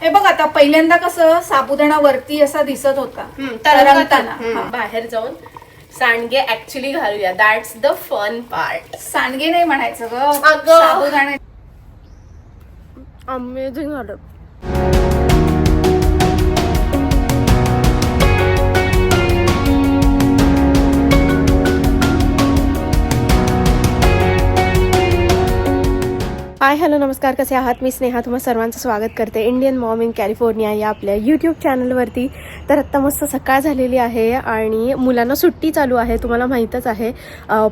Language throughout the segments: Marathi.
हे बघ आता पहिल्यांदा कसं साबुदाणा वरती असा दिसत होता तरंगताना. बाहेर जाऊन सांडगे ऍक्च्युली घालूया. That's the fun part. सांडगे नाही म्हणायचं ग, अगं. साबुदाणा. अमेझिंग झालं. हाय हॅलो नमस्कार, कसे आहात? मी स्नेहा तुम्हा सर्वांचं स्वागत करते इंडियन मॉम इन कॅलिफोर्निया या आपल्या यूट्यूब चॅनलवरती. तर आत्ता मस्त सकाळ झालेली आहे आणि मुलांना सुट्टी चालू आहे, तुम्हाला माहीतच आहे.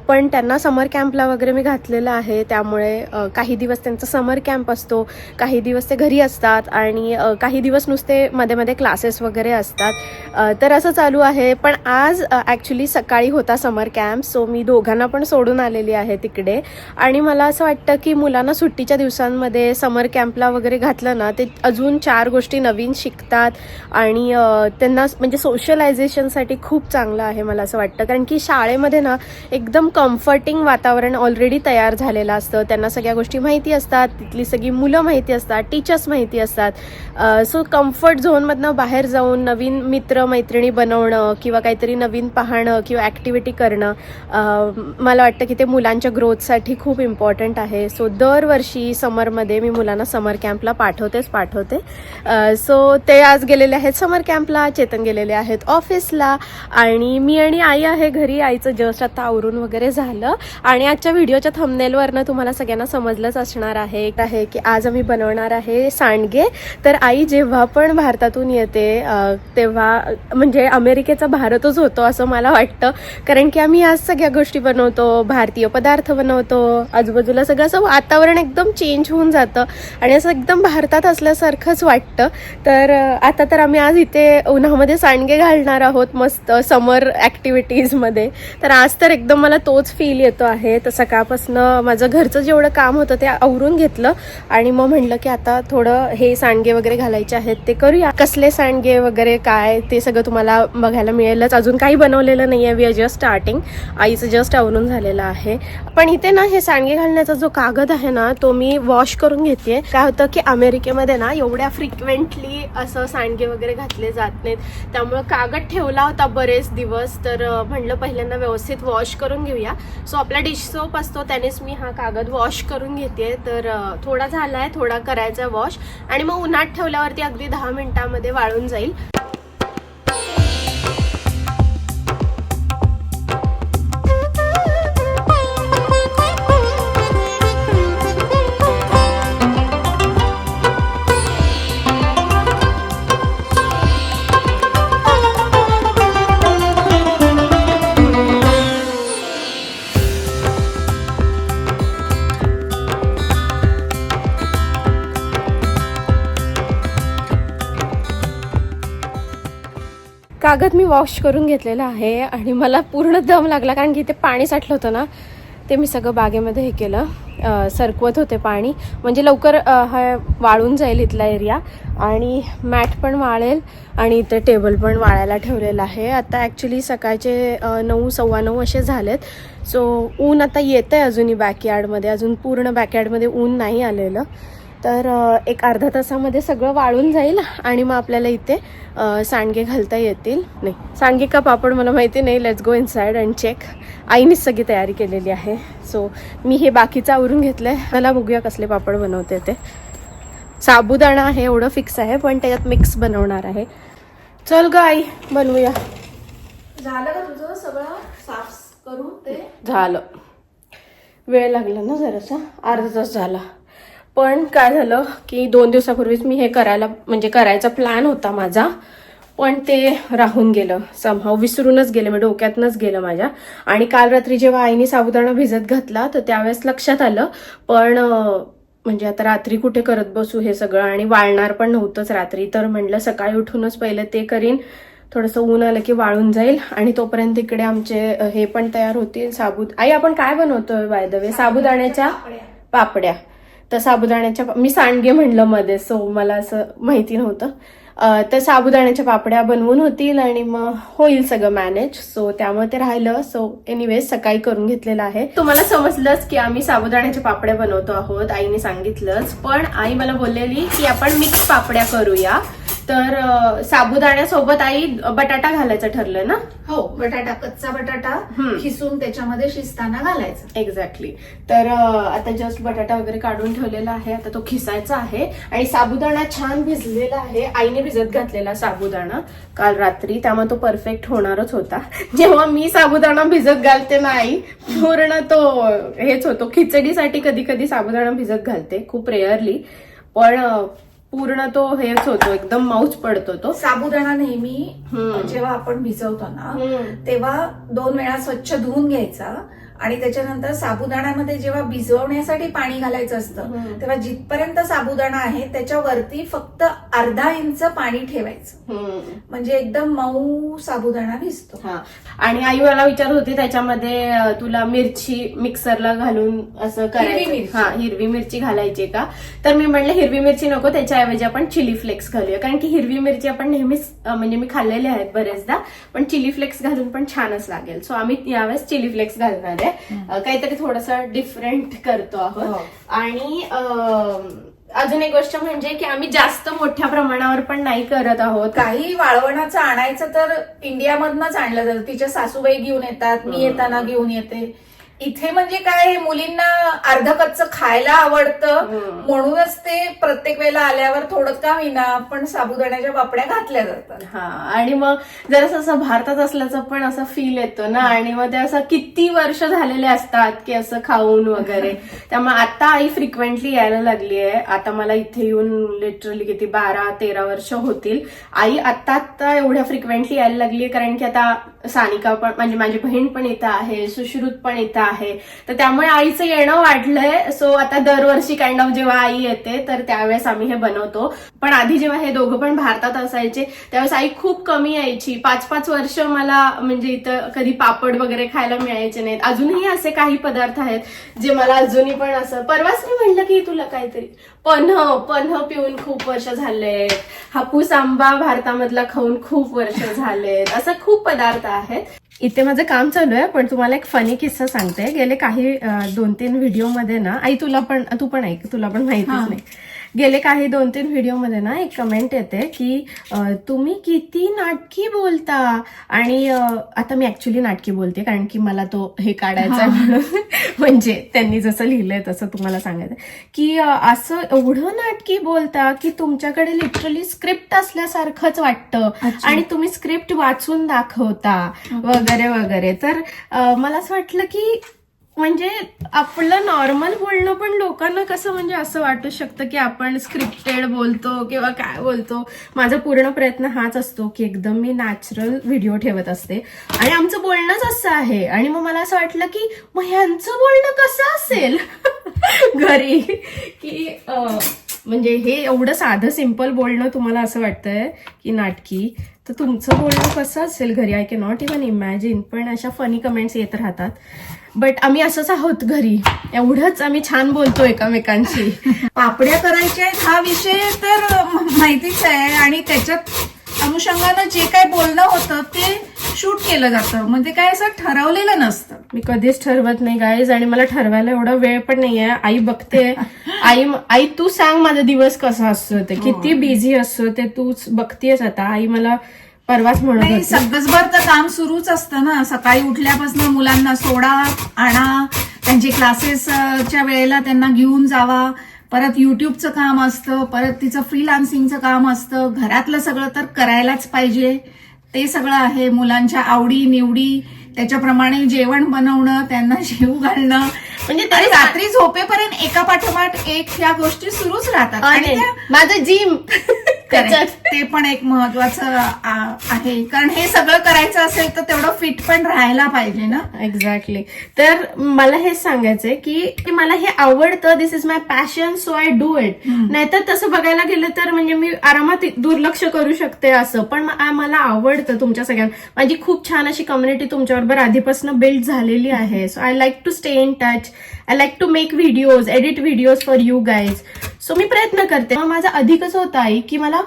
पण त्यांना समर कॅम्पला वगैरे मी घातलेलं आहे, त्यामुळे काही दिवस त्यांचा समर कॅम्प असतो, काही दिवस ते घरी असतात आणि काही दिवस नुसते मध्ये मध्ये क्लासेस वगैरे असतात. तर असं चालू आहे. पण आज ॲक्च्युली सकाळी होता समर कॅम्प, सो मी दोघांना पण सोडून आलेली आहे तिकडे. आणि मला असं वाटतं की मुलांना सुट्टीच्या दिवसांमध्ये समर कॅम्पला वगैरे घातलं ना, ते अजून 4 गोष्टी नवीन शिकतात आणि त्यांना म्हणजे सोशलायझेशनसाठी खूप चांगलं आहे मला असं वाटतं. कारण की शाळेमध्ये ना एकदम कम्फर्टिंग वातावरण ऑलरेडी तयार झालेलं असतं, त्यांना सगळ्या गोष्टी माहिती असतात, तिथली सगळी मुलं माहिती असतात, टीचर्स माहिती असतात. सो कम्फर्ट झोनमधनं बाहेर जाऊन नवीन मित्र मैत्रिणी बनवणं किंवा काहीतरी नवीन पाहणं किंवा ॲक्टिव्हिटी करणं, मला वाटतं की ते मुलांच्या ग्रोथसाठी खूप इम्पॉर्टंट आहे. सो दरवर्षी समरमध्ये मी मुलांना समर कॅम्पला पाठवते. सो ते आज गेलेले आहेत समर कॅम्पला, चेतन गेलेले आहेत ऑफिसला आणि मी आणि आई आहे घरी. आईचं जस्ट आता आवरून वगैरे झालं आणि आजच्या व्हिडिओच्या थंबनेलवरनं तुम्हाला सगळ्यांना समजलंच असणार आहे की आज आम्ही बनवणार आहे सांडगे. तर आई जेव्हा पण भारतातून येते तेव्हा म्हणजे अमेरिकेचा भारतच होतो असं मला वाटतं, कारण की आम्ही आज सगळ्या गोष्टी बनवतो, भारतीय पदार्थ बनवतो, आजूबाजूला सगळं असं वातावरण एकदम चेंज होऊन जातं आणि असं एकदम भारतात असल्यासारखंच वाटतं. तर आता तर आम्ही आज इथे उन्हामध्ये सांडगे घालणार आहोत मस्त समर ॲक्टिव्हिटीजमध्ये. तर आज तर एकदम मला तोच फील येतो आहे. तर सकाळपासून माझं घरचं जेवढं काम होतं ते आवरून घेतलं आणि मग म्हटलं की आता थोडं हे सांडगे वगैरे घालायचे आहेत ते करूया. कसले सांडगे वगैरे काय ते सगळं तुम्हाला बघायला मिळेलच. अजून काही बनवलेलं नाही आहे, वी आर जस्ट स्टार्टिंग. आईचं जस्ट आवरून झालेलं आहे. पण इथे ना हे सांडगे घालण्याचा जो कागद आहे ना तो मी वॉश करून घेते. काय होतं की अमेरिकेमध्ये ना एवढ्या फ्रिक्वेंटली असं सांडगे वगैरे घातले जात नाहीत, त्यामुळं कागद ठेवला होता बरेच दिवस. तर म्हटलं पहिल्यांदा व्यवस्थित वॉश करून घेऊया. सो आपला डिश सोप असतो त्यानेच मी हा कागद वॉश करून घेते. तर थोडा झालाय, थोडा करायचा वॉश आणि मग उन्हात ठेवल्यावरती अगदी 10 मिनिटांमध्ये वाळून जाईल. कागद मी वॉश करून घेतलेला आहे आणि मला पूर्ण दम लागला, कारण की ते पाणी साठलं होतं ना, ते मी सगळं बागेमध्ये हे केलं, सरकवत होते पाणी, म्हणजे लवकर हा वाळून जाईल इथला एरिया आणि मॅट पण वाळेल आणि इथे टेबल पण वाळायला ठेवलेलं आहे. आता ॲक्च्युली सकाळचे 9, 9:15 असे झालेत. सो ऊन आता येतं आहे अजूनही बॅकयार्डमध्ये, अजून पूर्ण बॅकयार्डमध्ये ऊन नाही आलेलं. तर एक अर्धा तासामध्ये सगळं वाळून जाईल आणि मग आपल्याला इथे सांडगे घालता येतील. नाही, सांडगे का पापड मला माहिती नाही. Let's go inside and check. आईनेच सगळी तयारी केलेली आहे. सो मी हे बाकीचं आवरून घेतलं आहे. मला बघूया कसले पापड बनवते ते. साबुदाणा आहे एवढं फिक्स आहे, पण त्याच्यात मिक्स बनवणार आहे. चल ग आई बनवूया. झालं का तुझं सगळं साफ करून? ते झालं, वेळ लागला ना जरासा, अर्धा तास झाला. पण काय झालं की 2 दिवसापूर्वीच मी हे करायचा प्लॅन होता माझा, पण ते राहून गेलं. समहाव विसरूनच गेले, मी डोक्यातनंच गेलं माझ्या. आणि काल रात्री जेव्हा आईने साबुदाणा भिजत घातला तर त्यावेळेस लक्षात आलं, पण म्हणजे आता रात्री कुठे करत बसू हे सगळं, आणि वाळणार पण नव्हतंच रात्री. तर म्हटलं सकाळी उठूनच पहिले ते करीन, थोडंसं ऊन आलं की वाळून जाईल आणि तोपर्यंत इकडे आमचे हे पण तयार होतील. आई आपण काय बनवतोय बाय द वे? साबुदाण्याच्या पापड्या. तर साबुदाण्याच्या मी सांडगे म्हणलं मध्ये, सो मला असं माहिती नव्हतं. तर साबुदाण्याच्या पापड्या बनवून होतील आणि मग होईल सगळं मॅनेज. सो त्यामुळे ते राहिलं. सो एनिवेज सकाळी करून घेतलेलं आहे. तुम्हाला समजलंच की आम्ही साबुदाण्याच्या पापड्या बनवतो आहोत, आईने सांगितलंच. पण आई मला बोललेली की आपण मिक्स पापड्या करूया. तर साबुदाण्यासोबत आई बटाटा घालायचं ठरलं ना? हो, बटाटा, कच्चा बटाटा खिसून त्याच्यामध्ये शिजताना घालायचा. एक्झॅक्टली. तर आता जस्ट बटाटा वगैरे काढून ठेवलेला आहे, आता तो खिसायचा आहे. आणि साबुदाणा छान भिजलेला आहे. आईने भिजत घातलेला साबुदाणा काल रात्री, त्यामुळे तो परफेक्ट होणारच होता. जेव्हा मी साबुदाणा भिजत घालते ना आई, पूर्ण तो हेच होतो. खिचडीसाठी कधी कधी साबुदाणा भिजत घालते, खूप रेअरली, पण पूर्ण तो हेच होतो, एकदम मऊच पडतो तो साबुदाणा. नेहमी जेव्हा आपण भिजवतो ना तेव्हा 2 वेळा स्वच्छ धुवून घ्यायचा आणि त्याच्यानंतर साबुदाण्यामध्ये जेव्हा भिजवण्यासाठी पाणी घालायचं असतं तेव्हा जिथपर्यंत साबुदाणा आहे त्याच्यावरती फक्त अर्धा इंच पाणी ठेवायचं, म्हणजे एकदम मऊ साबुदाणा भिजतो. आणि आई मला विचारत होती त्याच्यामध्ये तुला मिरची मिक्सरला घालून असं करायचं, हिरवी मिरची घालायची का? तर मी म्हणलं हिरवी मिरची नको, त्याच्याऐवजी आपण चिली फ्लेक्स घालूया. कारण की हिरवी मिरची आपण नेहमीच म्हणजे मी खाल्लेली आहेत बरेचदा, पण चिली फ्लेक्स घालून पण छानच लागेल. सो आम्ही यावेळेस चिली फ्लेक्स घालणार आहे. काहीतरी थोडंसं डिफरंट करतो आहोत. आणि अजून एक गोष्ट म्हणजे की आम्ही जास्त मोठ्या प्रमाणावर पण नाही करत आहोत. काही वाळवणाचं आणायचं तर इंडियामधनच आणलं जातं. तिच्या सासूबाई घेऊन येतात, मी येताना घेऊन येते. इथे म्हणजे काय, मुलींना अर्ध कच्च खायला आवडतं म्हणूनच ते प्रत्येक वेळेला आल्यावर थोडं का होईना पण साबुदाण्याच्या पापड्या घातल्या जातात. आणि मग जरासं असं भारतात असल्याचं पण असं फील येतो ना. आणि मग ते असं किती वर्ष झालेले असतात की असं खाऊन वगैरे. त्यामुळे आता आई फ्रिक्वेंटली यायला लागली आहे. आता मला इथे येऊन लिटरली किती 12-13 वर्ष होतील. आई आता एवढ्या फ्रिक्वेंटली यायला लागली कारण की आता सानिका पण म्हणजे माझी बहीण पण इथं आहे, सुश्रुत पण इथं आहे. तर त्यामुळे आईचं येणं वाढलंय. सो आता दरवर्षी काइंड ऑफ जेव्हा आई येते तर त्यावेळेस आम्ही हे बनवतो. पण आधी जेव्हा हे दोघं पण भारतात असायचे त्यावेळेस आई खूप कमी यायची. 5-5 वर्ष मला म्हणजे इथं कधी पापड वगैरे खायला मिळायचे नाहीत. अजूनही असे काही पदार्थ आहेत जे मला अजूनही पण असं, परवाच मी म्हणलं की तुला काहीतरी पन्ह पिऊन खूप वर्ष झालेत, हापूस आंबा भारतामधला खाऊन खूप वर्ष झालेत, असं खूप पदार्थ आहेत. इथे माझं काम चालू आहे. पण तुम्हाला एक फनी किस्सा सांगते. गेले काही 2-3 व्हिडिओमध्ये ना, आई तू पण ऐक, तुला पण माहितीच नाही. गेले काही 2-3 व्हिडिओमध्ये ना एक कमेंट येते की तुम्ही किती नाटकी बोलता. आणि आता मी ऍक्च्युली नाटकी बोलते कारण की मला तो हे काढायचा आहे म्हणून. म्हणजे त्यांनी जसं लिहिलंय तसं तुम्हाला सांगायचं की असं एवढं नाटकी बोलता की तुमच्याकडे लिटरली स्क्रिप्ट असल्यासारखंच वाटतं आणि तुम्ही स्क्रिप्ट वाचून दाखवता वगैरे वगैरे. तर मला असं वाटलं की म्हणजे आपलं नॉर्मल बोलणं पण लोकांना कसं म्हणजे असं वाटू शकतं की आपण स्क्रिप्टेड बोलतो किंवा काय बोलतो. माझा पूर्ण प्रयत्न हाच असतो की एकदम मी नॅचरल व्हिडिओ ठेवत असते आणि आमचं बोलणंच असं आहे. आणि मग मला असं वाटलं की मग ह्यांचं बोलणं कसं असेल घरी की म्हणजे हे एवढं साधं सिम्पल बोलणं तुम्हाला असं वाटतंय की नाटकी, तर तुमचं बोलणं कसं असेल घरी. I can not even imagine. पण अशा फनी कमेंट्स येत राहतात. बट आम्ही असंच आहोत घरी, एवढंच आम्ही छान बोलतो एकमेकांशी. पापड्या करायच्या हा विषय तर माहितीच आहे आणि त्याच्यात अनुषंगानं जे काय बोलणं होतं ते शूट केलं जातं. म्हणजे काय असं ठरवलेलं नसतं. मी कधीच ठरवत नाही गाईज, आणि मला ठरवायला एवढा वेळ पण नाहीये. आई बघते. आई तू सांग माझा दिवस कसा असतो, ते किती बिझी असतो ते तूच बघतेस. आता आई मला परवाच म्हणत होती, दिवसभर तर काम सुरूच असतं ना. सकाळी उठल्यापासून मुलांना सोडा, आणा, त्यांचे क्लासेसच्या वेळेला त्यांना घेऊन जावा, परत युट्यूबचं काम असतं, परत तिचं फ्रीलान्सिंगचं काम असतं, घरातलं सगळं तर करायलाच पाहिजे. ते सगळं आहे. मुलांच्या आवडी निवडी त्याच्याप्रमाणे जेवण बनवणं, त्यांना जेवू घालणं, म्हणजे रात्री झोपेपर्यंत एका पाठोपाठ एक ह्या गोष्टी सुरूच राहतात. आणि माझं जिम त्याच्यात ते पण एक महत्वाचं आहे, कारण हे सगळं करायचं असेल तर तेवढं फिट पण राहायला पाहिजे ना. एक्झॅक्टली. तर मला हेच सांगायचंय की मला हे आवडतं, this is my passion, so I do it. नाहीतर तसं बघायला गेलं तर म्हणजे मी आरामात दुर्लक्ष करू शकते असं, पण मला आवडतं तुमच्या सगळ्यांना. माझी खूप छान अशी कम्युनिटी तुमच्याबरोबर आधीपासून बिल्ड झालेली आहे. So I like to stay in touch, I like to make videos, edit videos for you guys. So मी प्रयत्न करते. मग माझा अधिक कसं होतं आई की मला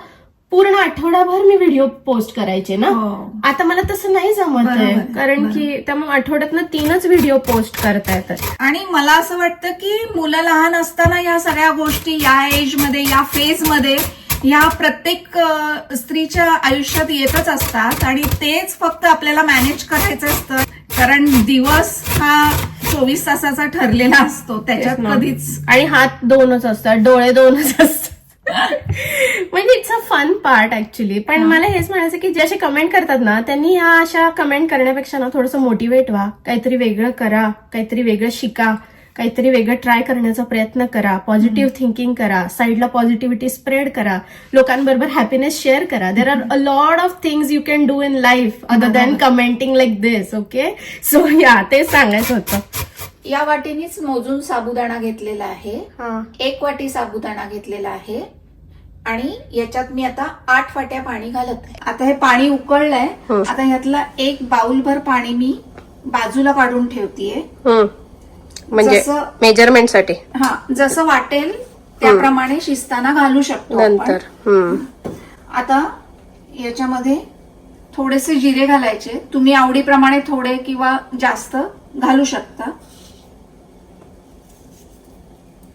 पूर्ण आठवडाभर मी व्हिडिओ पोस्ट करायचे ना. आता मला तसं नाही जमत आहे, कारण की त्यामुळे आठवड्यातनं 3च व्हिडिओ पोस्ट करता येतात. आणि मला असं वाटतं की मुलं लहान असताना या सगळ्या गोष्टी या एज मध्ये, या फेज मध्ये, या प्रत्येक स्त्रीच्या आयुष्यात येतच असतात आणि तेच फक्त आपल्याला मॅनेज करायचं असतं, कारण दिवस हा 24 तासाचा ठरलेला असतो, त्याच्यात कधीच. आणि हात 2च असतात, डोळे 2च असतात. म्हणजे it's a fun part actually. पण मला हेच म्हणायचं की जे असे कमेंट करतात ना, त्यांनी ह्या अशा कमेंट करण्यापेक्षा ना थोडंसं मोटिवेट व्हा, काहीतरी वेगळं करा, काहीतरी वेगळं शिका, काहीतरी वेगळं ट्राय करण्याचा प्रयत्न करा, पॉझिटिव्ह थिंकिंग करा, साईडला पॉझिटिव्हिटी स्प्रेड करा, लोकांबरोबर हॅपीनेस शेअर करा. There are a lot of things you can do in life other than commenting like this. Okay, so या तेच सांगायचं होतं. या वाटीनीच मोजून साबुदाणा घेतलेला आहे, 1 वाटी साबुदाणा घेतलेला आहे आणि याच्यात मी आता 8 वाट्या पाणी घालत आहे. आता हे पाणी उकळलंय. आता ह्यातला 1 बाउलभर पाणी मी बाजूला काढून ठेवतीये, म्हणजे मेजरमेंटसाठी. जसं वाटेल त्याप्रमाणे शिजताना घालू शकतो नंतर. आता याच्यामध्ये थोडेसे जिरे घालायचे, तुम्ही आवडीप्रमाणे थोडे किंवा जास्त घालू शकता.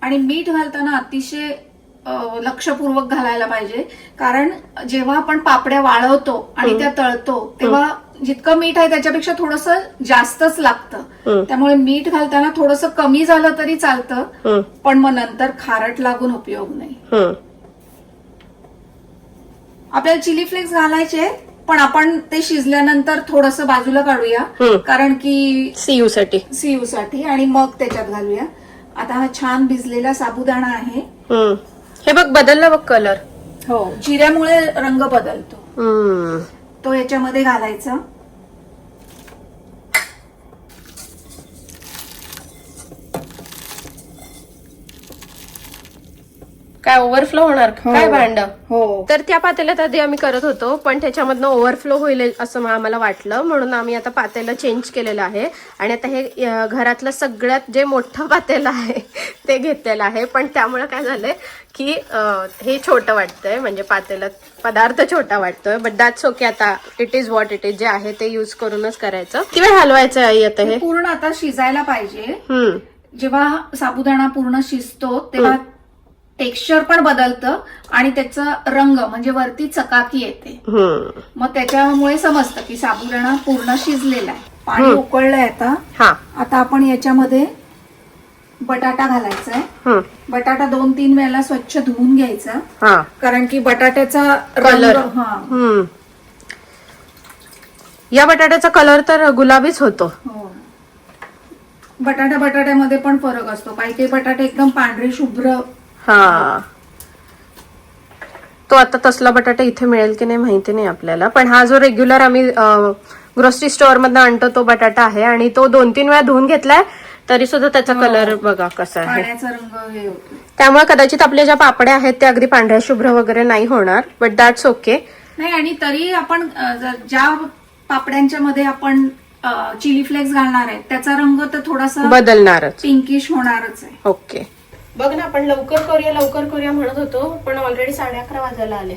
आणि मीठ घालताना अतिशय लक्षपूर्वक घालायला पाहिजे, कारण जेव्हा आपण पापड्या वाळवतो आणि त्या तळतो तेव्हा जितकं मीठ आहे त्याच्यापेक्षा थोडंसं जास्तच लागतं. त्यामुळे मीठ घालताना थोडंसं कमी झालं तरी चालतं, पण मग नंतर खारट लागून उपयोग नाही. आपल्याला चिली फ्लेक्स घालायचे, पण आपण ते शिजल्यानंतर थोडंसं बाजूला काढूया, कारण की सीयू साठी आणि मग त्याच्यात घालूया. आता हा छान भिजलेला साबुदाणा आहे. हे बघ बदलला बघ कलर. हो, जिऱ्यामुळे रंग बदलतो. तो याच्यामध्ये घालायचा. काय ओव्हरफ्लो होणार काय भांड. हो, तर त्या पातेल्यात आधी आम्ही करत होतो, पण त्याच्यामधनं ओव्हरफ्लो होईल असं आम्हाला वाटलं, म्हणून आम्ही आता पातेलं चेंज केलेलं आहे. आणि आता हे घरातलं सगळ्यात जे मोठं पातेलं आहे ते घेतलेलं आहे. पण त्यामुळे काय झालंय की हे छोटं वाटतंय, म्हणजे पातेलं पदार्थ छोटा वाटतोय, बट दॅट्स ओके. आता it is what it is, जे आहे ते युज करूनच करायचं. किती वेळ हलवायचं आहे आता हे पूर्ण आता शिजायला पाहिजे. जेव्हा साबुदाणा पूर्ण शिजतो तेव्हा टेक्स्चर पण बदलतं आणि त्याचा रंग म्हणजे वरती चकाकी येते. मग त्याच्यामुळे समजतं की साबुदाणा पूर्ण शिजलेला आहे. पाणी उकळलंय आता. आता आपण याच्यामध्ये बटाटा घालायचा आहे. बटाटा 2-3 वेळेला स्वच्छ धुवून घ्यायचा, कारण की बटाट्याचा कलर, या बटाट्याचा कलर तर गुलाबीच होतो. बटाट्यामध्ये पण फरक असतो. काही बटाटे एकदम पांढरे शुभ्र. तो आता तसला बटाटा इथे मिळेल की नाही माहिती नाही आपल्याला, पण हा जो रेग्युलर आम्ही ग्रोसरी स्टोअर मधनं आणतो तो बटाटा आहे. आणि तो 2-3 वेळा धुवून घेतलाय तरी सुद्धा त्याचा कलर बघा कसा आहे. पाण्याचा रंग हे होतो. त्यामुळे कदाचित आपल्या ज्या पापड्या आहेत त्या अगदी पांढऱ्या शुभ्र वगैरे नाही होणार, बट दॅट्स ओके. नाही, आणि तरी आपण ज्या पापड्यांच्या मध्ये आपण चिली फ्लेक्स घालणार आहे त्याचा रंग तर थोडासा बदलणारच, पिंकिश होणारच आहे. ओके. बघ ना, आपण लवकर करूया म्हणत होतो, पण ऑलरेडी 11:30 वाजायला आले.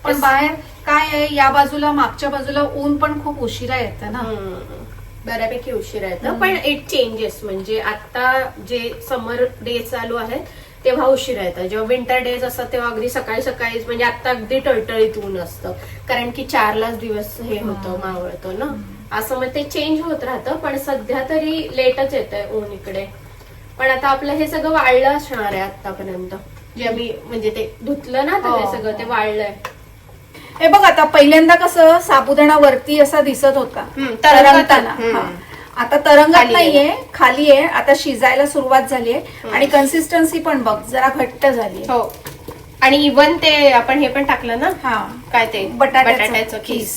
पण बाहेर काय आहे, या बाजूला मागच्या बाजूला ऊन पण खूप उशिरा येतं ना. बऱ्यापैकी उशिरा येतं, पण इट चेंजेस. म्हणजे आता जे समर डेज चालू आहेत तेव्हा उशिरा येतं. जेव्हा विंटर डेज असतात तेव्हा अगदी सकाळीच, म्हणजे आता अगदी टळटळीत ऊन असतं, कारण की 4लाच दिवस हे होतं, मावळतो ना. असं मग ते चेंज होत राहतं. पण सध्या तरी लेटच येतंय ऊन इकडे. पण आता आपलं हे सगळं वाळलं असणार आहे आतापर्यंत, जे आम्ही म्हणजे ते धुतलं ना, तर हे सगळं ते वाळलंय. हे बघ, आता पहिल्यांदा कसं साबुदाणा वरती असा दिसत होता तरंगताना, आता तरंगत नाहीये, खाली आहे. आता शिजायला सुरुवात झालीये आणि कन्सिस्टन्सी पण बघ जरा घट्ट झाली. हो, आणि इवन ते आपण हे पण टाकलं ना, हा काय ते बटाट्याचं खीस.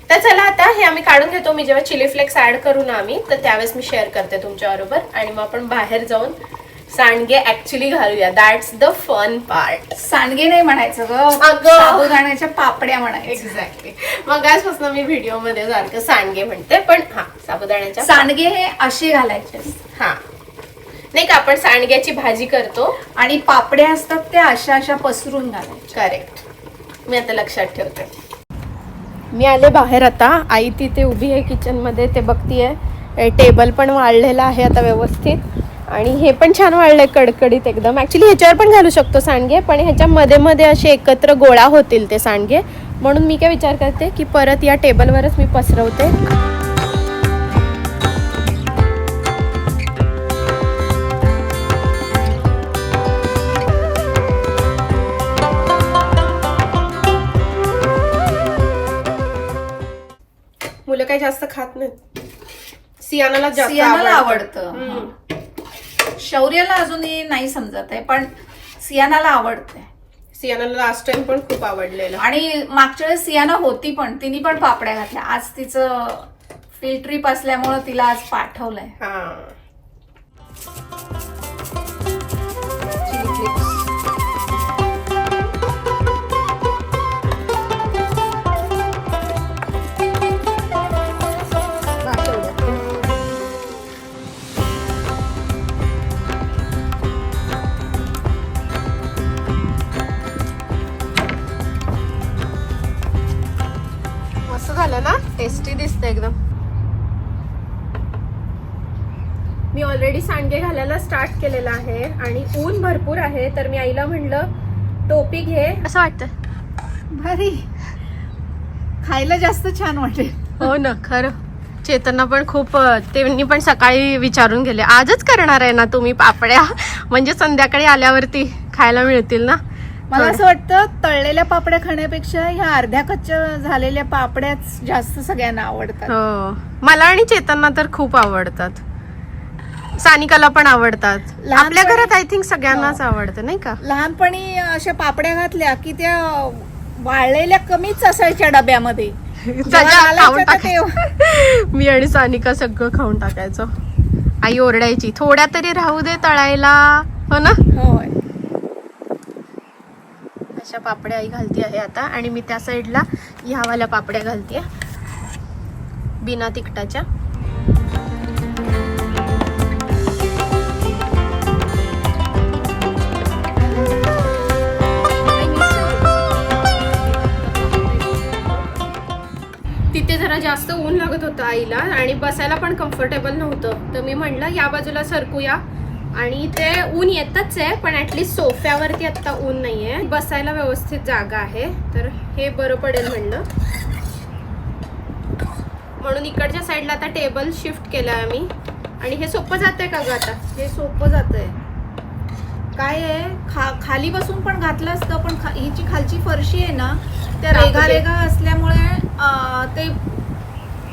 तर चला आता हे आम्ही काढून घेतो. मी जेव्हा चिली फ्लेक्स ऍड करू ना आम्ही, तर त्यावेळेस मी शेअर करते तुमच्या बरोबर. आणि मग आपण बाहेर जाऊन सांडगे ऍक्च्युली घालूया. That's the fun part. सांडगे नाही म्हणायचं ग, अगं. साबुदाण्याच्या पापड्या म्हणायचं. एक्झॅक्टली. मग आजपासून मी व्हिडिओ मध्ये सारखं सांडगे म्हणते, पण हा साबुदाण्याच्या सांडगे हे असे घालायचे. हा नाही का, आपण सांडग्याची भाजी करतो आणि पापड्या असतात त्या अशा अशा पसरून घालायच्या. करेक्ट. मी आता लक्षात ठेवते. मी आले बाहेर आता. आई तिथे उभी आहे किचन मध्ये, ते बघतीये. टेबल पण वाढलेला आहे आता व्यवस्थित, आणि हे पण छान वाढलंय कडकडीत एकदम. ऍक्च्युली ह्याच्यावर पण घालू शकतो सांडगे, पण ह्याच्या मध्ये मध्ये असे एकत्र गोळा होतील ते सांडगे. म्हणून मी काय विचार करते की परत या टेबलवरच मी पसरवते. मुलं काही जास्त खात नाहीत. सियानाला जास्त सियानाला आवडतं. आवडतं. शौर्याला अजूनही नाही समजत आहे, पण सियानाला आवडते. सियानाला लास्ट टाइम पण खूप आवडलेलं. आणि मागच्या वेळेस सियाना होती पण तिने पण पापड्या घातल्या. आज तिचं फील्ड ट्रिप असल्यामुळे तिला आज पाठवलंय. हा चिली फ्लेक्स. मस्त झालं ना, टेस्टी दिसतं एकदम. मी ऑलरेडी सांडगे घालायला स्टार्ट केलेला आहे आणि ऊन भरपूर आहे, तर मी आईला म्हणलं टोपी घे. असं वाटतं भारी, खायला जास्त छान वाटेल. हो ना, खरं. चेतना पण खूप, त्यांनी पण सकाळी विचारून गेले, आजच करणार आहे ना तुम्ही पापड्या, म्हणजे संध्याकाळी आल्यावरती खायला मिळतील ना. मला असं वाटतं तळलेल्या पापड्या खाण्यापेक्षा ह्या अर्ध्या कच्च्या झालेल्या पापड्याच जास्त सगळ्यांना आवडतात. हो, मला आणि चेतना तर खूप आवडतात. सानिकाला पण आवडतात. आपल्या घरात आय थिंक सगळ्यांनाच आवडतं नाही का. लहानपणी अशा पापड्या घातल्या की त्या वाळलेल्या कमीच असायच्या डब्यामध्ये. मी आणि सानिका सगळं खाऊन टाकायचो. आई ओरडायची, थोड्या तरी राहू दे तळायला, हो ना. होय. अशा पापड्या आई घालती आहे आता. आणि मी त्या साईडला ह्यावाल्या पापड्या घालतीये बिना तिखटाच्या. तिथे जरा जास्त ऊन लागत होतं आईला आणि बसायला पण कम्फर्टेबल नव्हतं, तर मी म्हणलं या बाजूला सरकूया. आणि ते ऊन येतच आहे, पण ऍटलीस्ट सोफ्यावरती आता ऊन नाहीये, बसायला व्यवस्थित जागा आहे, तर हे बरं पडेल म्हणलं. म्हणून इकडच्या साईडला आता टेबल शिफ्ट केलाय आम्ही. आणि हे सोपं जातंय का ग आता. हे सोपं जातंय. काय आहे, खाली बसून पण घातलं असतं, पण हिची खालची फरशी आहे ना, त्या रेगा रेगा असल्यामुळे ते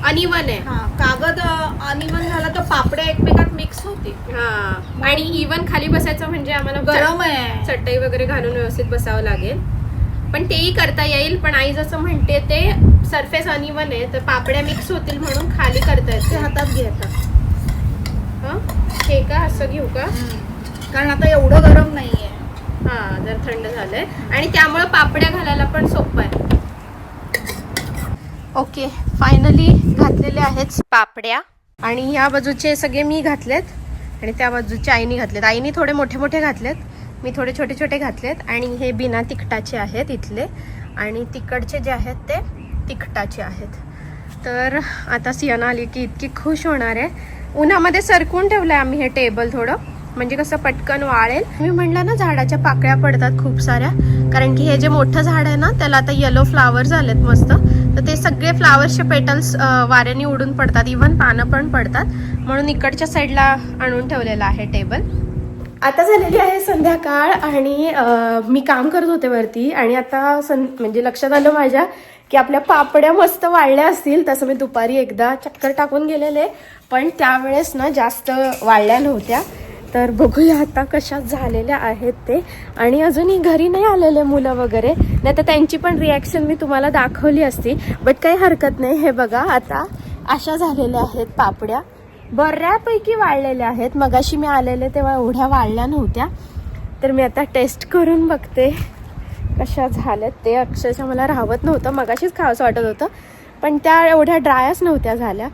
अनइवन आहे. हा, कागद अनइवन झाला तर पापड्या एकमेकात मिक्स होते. हा, आणि इवन खाली बसायचं म्हणजे आम्हाला गरम आहे, चटई वगैरे घालून व्यवस्थित बसावं लागेल. पण तेही करता येईल, पण आई जसं म्हणते ते सरफेस अनइवन आहे, तर पापड्या मिक्स होतील म्हणून खाली करता येते. ते हातात घ्यायचं. हा, हे का असं घेऊ का, कारण आता एवढं गरम नाहीये. हा, जर थंड झालंय आणि त्यामुळे पापड्या घालायला पण सोपं आहे. ओके, फायनली घातलेले आहेत पापड्या. आणि या बाजूचे सगळे मी घातलेत आणि त्या बाजूचे आईनी घातलेत. आईनी थोडे मोठे मोठे घातलेत, मी थोडे छोटे छोटे घातलेत. आणि हे बिना तिखटाचे आहेत इथले, आणि तिकडचे जे आहेत ते तिखटाचे आहेत. तर आता सियाना आली की इतकी खुश होणार आहे. उन्हामध्ये सरकवून ठेवलं आहे आम्ही हे टेबल थोडं, म्हणजे कसं पटकन वाळेल. मी म्हणलं ना झाडाच्या पाकळ्या पडतात खूप साऱ्या, कारण की हे जे मोठं झाड आहे ना त्याला आता येलो फ्लावर झालेत मस्त, तर ते सगळे फ्लावर्सचे पेटल्स वाऱ्याने उडून पडतात, इव्हन पानं पण पडतात. म्हणून इकडच्या साईडला आणून ठेवलेलं आहे टेबल. आता झालेली आहे संध्याकाळ आणि मी काम करत होते वरती, आणि आता म्हणजे लक्षात आलं माझ्या की आपल्या पापड्या मस्त वाळल्या असतील. तसं मी दुपारी एकदा चक्कर टाकून गेलेले, पण त्यावेळेस ना जास्त वाळल्या नव्हत्या. तर बघूया आता कशा झालेल्या आहेत ते. आणि अजूनही घरी नाही आलेले मुलं वगैरे, नाही तर त्यांची पण रिॲक्शन मी तुम्हाला दाखवली असती. बट काही हरकत नाही. हे बघा आता अशा झालेल्या आहेत पापड्या, बऱ्यापैकी वाळलेल्या आहेत. मगाशी मी आलेले तेव्हा एवढ्या वाळल्या नव्हत्या. तर मी आता टेस्ट करून बघते कशा झाल्यात ते. अक्षरशः मला राहवत नव्हतं, मगाशीच खावंसं वाटत होतं, पण त्या एवढ्या ड्रायच नव्हत्या झाल्या.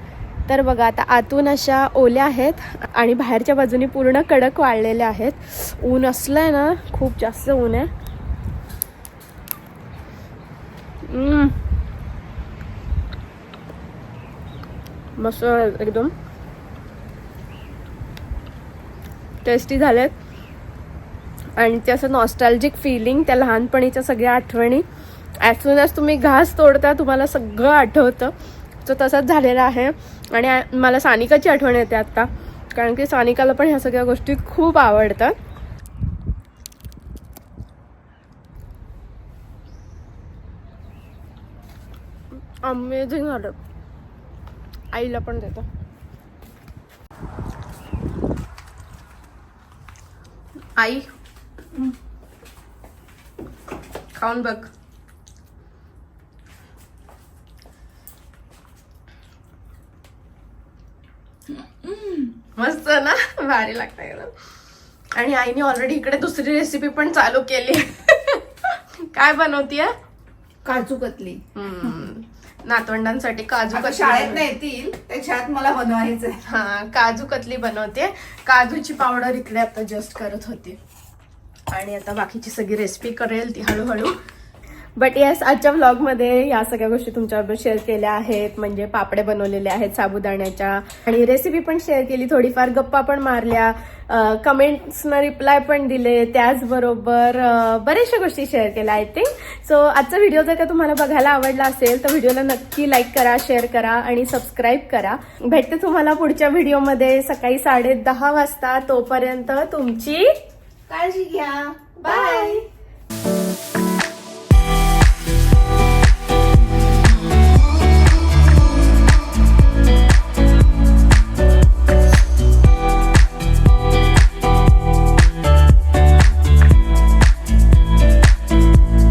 तर बघा आता आतून अशा ओल्या आहेत आणि बाहेरच्या बाजूनी पूर्ण कडक वाळलेल्या आहेत. ऊन असलंय ना, खूप जास्त ऊन आहे. मस्त एकदम टेस्टी झालेत. आणि ते असं नॉस्टॅल्जिक फिलिंग, त्या लहानपणीच्या सगळ्या आठवणी, ॲज सून ॲज तुम्ही घास तोडता तुम्हाला सगळं आठवतं. तो तसाच झालेला आहे. आणि मला सानिकाची आठवण येते आत्ता, कारण की सानिकाला पण ह्या सगळ्या गोष्टी खूप आवडतात. अमेझिंग झालं. आईला पण देतो. आई खाऊन बघ. मस्त ना, भारी लागतं एकदम. आणि आईने ऑलरेडी इकडे दुसरी रेसिपी पण चालू केली. काय बनवतीये? काजू कतली. नातवंडांसाठी काजू आता कतली शाळेत नाही येतील त्याच्यात मला बनवायचंय. हा, काजू कतली बनवते. काजूची पावडर इकडे आता जस्ट करत होते. आणि आता बाकीची सगळी रेसिपी करेल ती हळूहळू. बट येस, आजच्या व्लॉगमध्ये या सगळ्या गोष्टी तुमच्याबरोबर शेअर केल्या आहेत. म्हणजे पापडे बनवलेले आहेत साबुदाण्याच्या, आणि रेसिपी पण शेअर केली, थोडीफार गप्पा पण मारल्या, कमेंट्सना रिप्लाय पण दिले, त्याचबरोबर बऱ्याचशा गोष्टी शेअर केल्या आय थिंक. सो आजचा व्हिडिओ जर का तुम्हाला बघायला आवडला असेल तर व्हिडिओला नक्की लाईक करा, शेअर करा आणि सबस्क्राईब करा. भेटते तुम्हाला पुढच्या व्हिडिओमध्ये सकाळी 10:30 वाजता. तोपर्यंत तुमची काळजी घ्या. बाय.